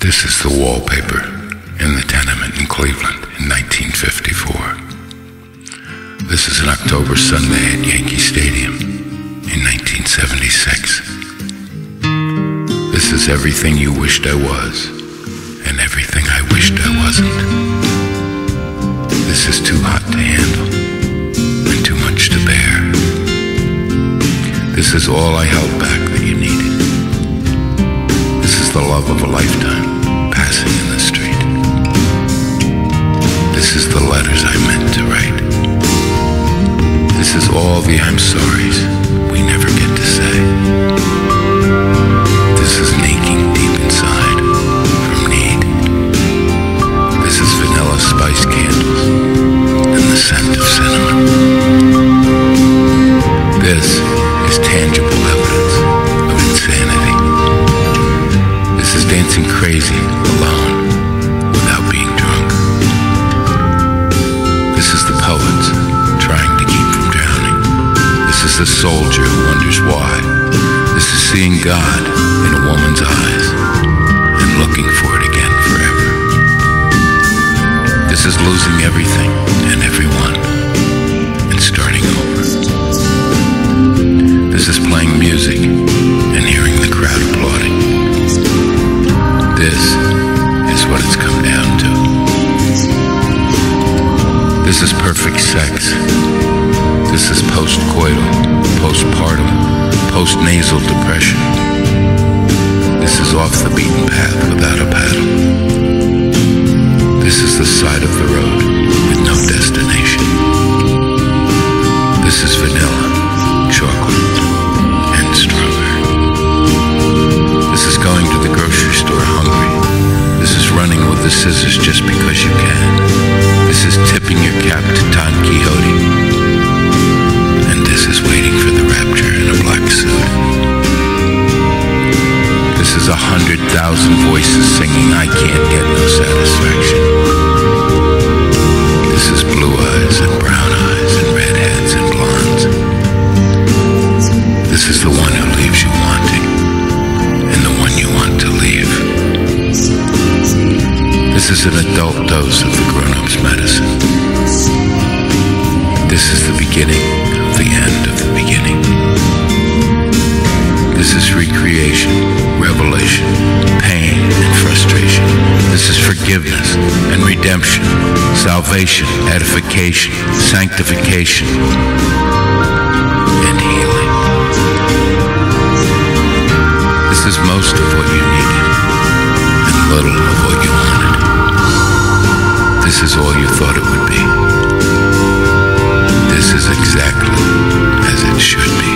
This is the wallpaper in the tenement in Cleveland in 1954. This is an October Sunday at Yankee Stadium in 1976. This is everything you wished I was and everything I wished I wasn't. This is too hot to handle and too much to bear. This is all I held back that you needed. This is the love of a lifetime passing in the street. This is the letters I meant to write. This is all the I'm sorry's we never get to say. This is aching deep inside from need. This is vanilla spice candles and the scent of cinnamon. This is tangible evidence of insanity. This is dancing crazy alone without being drunk. This is the poets trying to keep from drowning. This is the soldier who wonders why. This is seeing God in a woman's eyes and looking for it again forever. This is losing everything and everyone and starting over. This is playing music and hearing the crowd applauding. This is what it's come down to. This is perfect sex. This is post-coital, postpartum, post-nasal depression. This is off the beaten path without a paddle. This is the side of the road with no destination. This is vanilla, chocolate, and strawberry. This is going to the grocery store hungry. This is running with the scissors just because you can. This is tipping your cap to Don Quixote. And this is waiting for the rapture in a black suit. This is 100,000 voices singing I can't get no satisfaction. This is blue eyes and brown eyes and redheads and blondes. This is the one who leaves you wanting and the one you want to leave. This is an adult dose of the grown-up's medicine. This is the beginning of the end of the beginning. This is recreation, revelation, pain and frustration. This is forgiveness and redemption, salvation, edification, sanctification, and healing. This is most of what you needed and little of what you wanted. This is all you thought it would be. This is exactly as it should be.